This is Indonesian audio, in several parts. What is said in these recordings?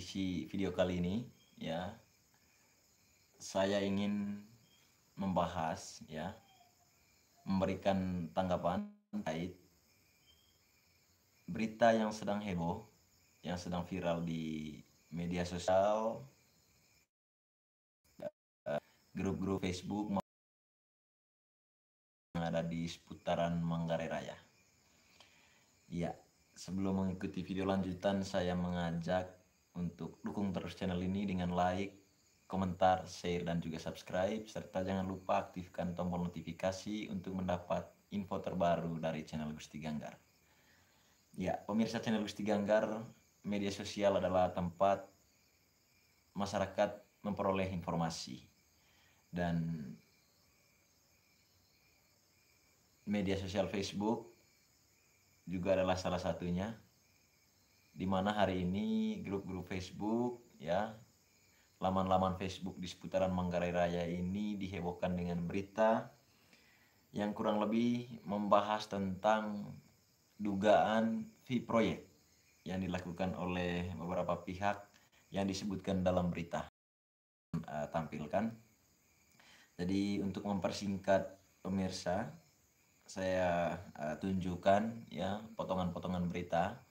edisi video kali ini ya, saya ingin membahas ya, memberikan tanggapan terkait berita yang sedang heboh, yang sedang viral di media sosial, grup-grup Facebook yang ada di seputaran Manggarai Raya. Ya, sebelum mengikuti video lanjutan, saya mengajak untuk dukung terus channel ini dengan like, komentar, share, dan juga subscribe, serta jangan lupa aktifkan tombol notifikasi untuk mendapat info terbaru dari channel Gusti Ganggar. Ya, pemirsa channel Gusti Ganggar, media sosial adalah tempat masyarakat memperoleh informasi, dan media sosial Facebook juga adalah salah satunya, di mana hari ini grup-grup Facebook ya, laman-laman Facebook di seputaran Manggarai Raya ini dihebohkan dengan berita yang kurang lebih membahas tentang dugaan fee proyek yang dilakukan oleh beberapa pihak yang disebutkan dalam berita tampilkan. Jadi untuk mempersingkat pemirsa, saya tunjukkan ya potongan-potongan berita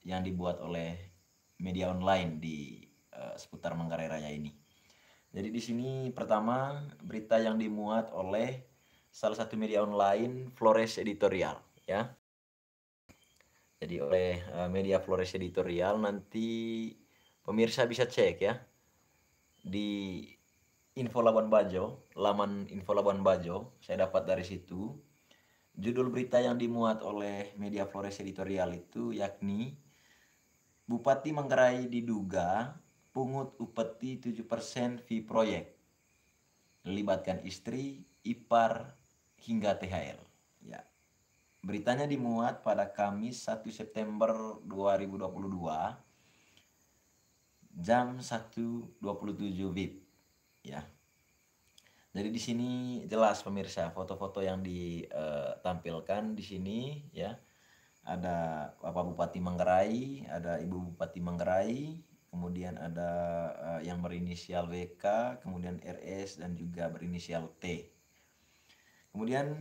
yang dibuat oleh media online di seputar Manggarai Raya ini. Jadi di sini pertama berita yang dimuat oleh salah satu media online, Flores Editorial ya. Jadi oleh media Flores Editorial, nanti pemirsa bisa cek ya di Info Labuan Bajo, laman Info Labuan Bajo, saya dapat dari situ. Judul berita yang dimuat oleh media Flores Editorial itu yakni Bupati Manggarai diduga pungut upeti 7% fee proyek, melibatkan istri, ipar, hingga THR. Ya. Beritanya dimuat pada Kamis 1 September 2022 jam 1.27 WIB ya. Jadi di sini jelas pemirsa, foto-foto yang ditampilkan di sini ya. Ada Bapak Bupati Manggarai, ada Ibu Bupati Manggarai, kemudian ada yang berinisial WK, kemudian RS, dan juga berinisial T. Kemudian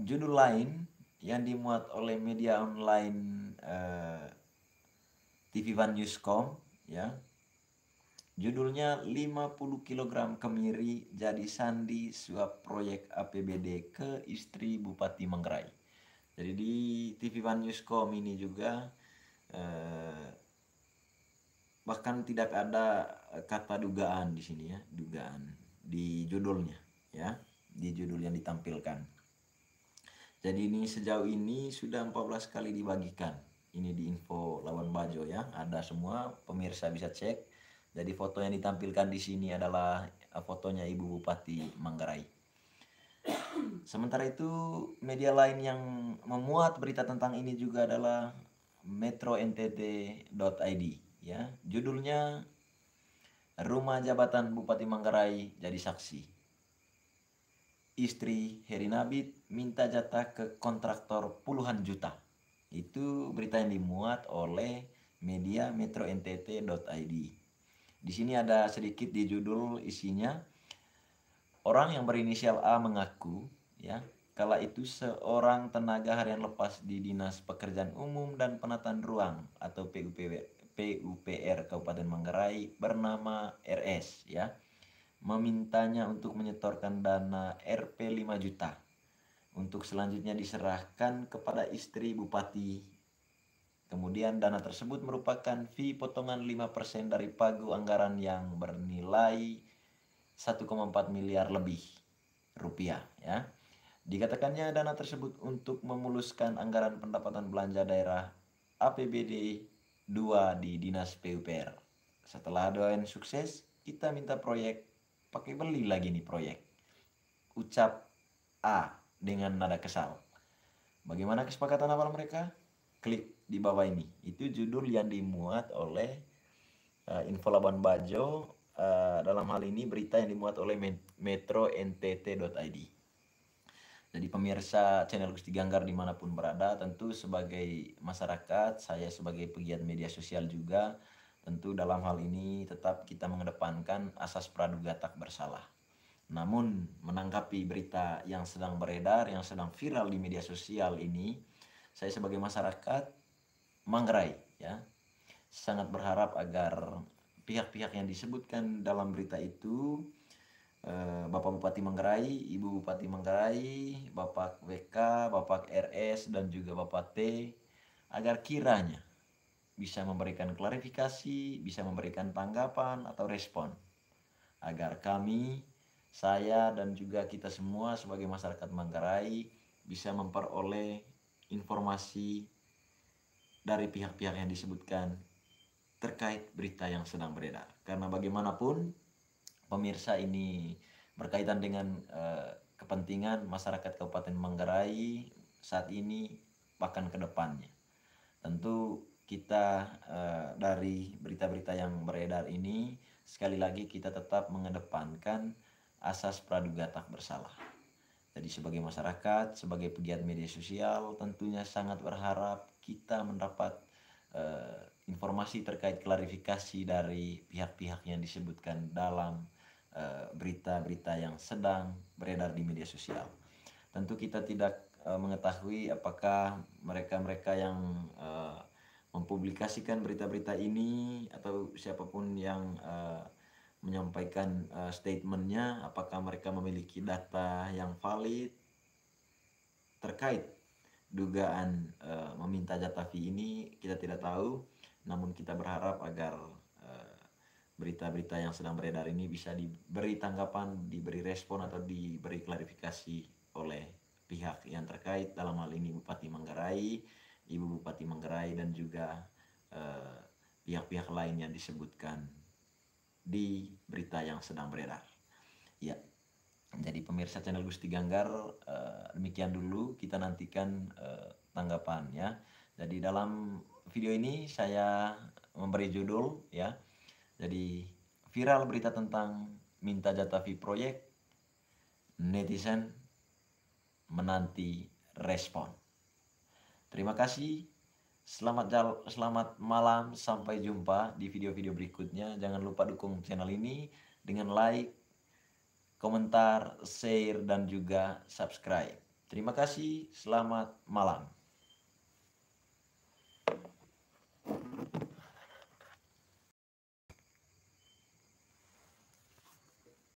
judul lain yang dimuat oleh media online TV One Newscom ya. Judulnya 50 kg kemiri jadi sandi suap proyek APBD ke istri Bupati Manggarai. Jadi di TV One Newscom ini juga bahkan tidak ada kata dugaan di sini ya, dugaan di judulnya ya, di judul yang ditampilkan. Jadi ini sejauh ini sudah 14 kali dibagikan. Ini di Info Labuan Bajo ya, ada semua, pemirsa bisa cek. Jadi foto yang ditampilkan di sini adalah fotonya Ibu Bupati Manggarai. Sementara itu media lain yang memuat berita tentang ini juga adalah metrontt.id ya. Judulnya Rumah Jabatan Bupati Manggarai jadi saksi. Istri Heri Nabit minta jatah ke kontraktor puluhan juta. Itu berita yang dimuat oleh media metrontt.id. Di sini ada sedikit di judul, isinya orang yang berinisial A mengaku ya, kala itu seorang tenaga harian lepas di Dinas Pekerjaan Umum dan Penataan Ruang atau PUPR Kabupaten Manggarai bernama RS ya, memintanya untuk menyetorkan dana Rp 5 juta untuk selanjutnya diserahkan kepada istri bupati. Kemudian dana tersebut merupakan fee potongan 5% dari pagu anggaran yang bernilai 1,4 miliar lebih rupiah ya. Dikatakannya dana tersebut untuk memuluskan anggaran pendapatan belanja daerah APBD 2 di Dinas PUPR. Setelah doain sukses, kita minta proyek, pakai beli lagi nih proyek, ucap A dengan nada kesal. Bagaimana kesepakatan awal mereka? Klik di bawah ini. Itu judul yang dimuat oleh Info Labuan Bajo, dalam hal ini berita yang dimuat oleh metrontt.id. Jadi pemirsa channel Gusti Ganggar dimanapun berada, tentu sebagai masyarakat, saya sebagai pegiat media sosial juga, tentu dalam hal ini tetap kita mengedepankan asas praduga tak bersalah. Namun menanggapi berita yang sedang beredar, yang sedang viral di media sosial ini, saya sebagai masyarakat Manggarai ya, sangat berharap agar pihak-pihak yang disebutkan dalam berita itu, Bapak Bupati Manggarai, Ibu Bupati Manggarai, Bapak WK, Bapak RS, dan juga Bapak T, agar kiranya bisa memberikan klarifikasi, bisa memberikan tanggapan atau respon, agar kami, saya dan juga kita semua sebagai masyarakat Manggarai bisa memperoleh informasi dari pihak-pihak yang disebutkan terkait berita yang sedang beredar. Karena bagaimanapun pemirsa ini berkaitan dengan kepentingan masyarakat Kabupaten Manggarai saat ini bahkan ke depannya. Tentu kita dari berita-berita yang beredar ini sekali lagi kita tetap mengedepankan asas praduga tak bersalah. Jadi sebagai masyarakat, sebagai pegiat media sosial tentunya sangat berharap kita mendapat informasi terkait klarifikasi dari pihak-pihak yang disebutkan dalam berita-berita yang sedang beredar di media sosial. Tentu kita tidak mengetahui apakah mereka-mereka yang mempublikasikan berita-berita ini atau siapapun yang menyampaikan statementnya, apakah mereka memiliki data yang valid terkait dugaan meminta jatah fee ini, kita tidak tahu. Namun kita berharap agar berita-berita yang sedang beredar ini bisa diberi tanggapan, diberi respon atau diberi klarifikasi oleh pihak yang terkait, dalam hal ini Bupati Manggarai, Ibu Bupati Manggarai, dan juga pihak-pihak lain yang disebutkan di berita yang sedang beredar. Ya, jadi pemirsa channel Gusti Ganggar, demikian dulu, kita nantikan tanggapannya. Jadi dalam video ini saya memberi judul ya, jadi viral berita tentang minta jatah fee proyek, netizen menanti respon. Terima kasih. Selamat malam, sampai jumpa di video-video berikutnya. Jangan lupa dukung channel ini dengan like, komentar, share, dan juga subscribe. Terima kasih, selamat malam.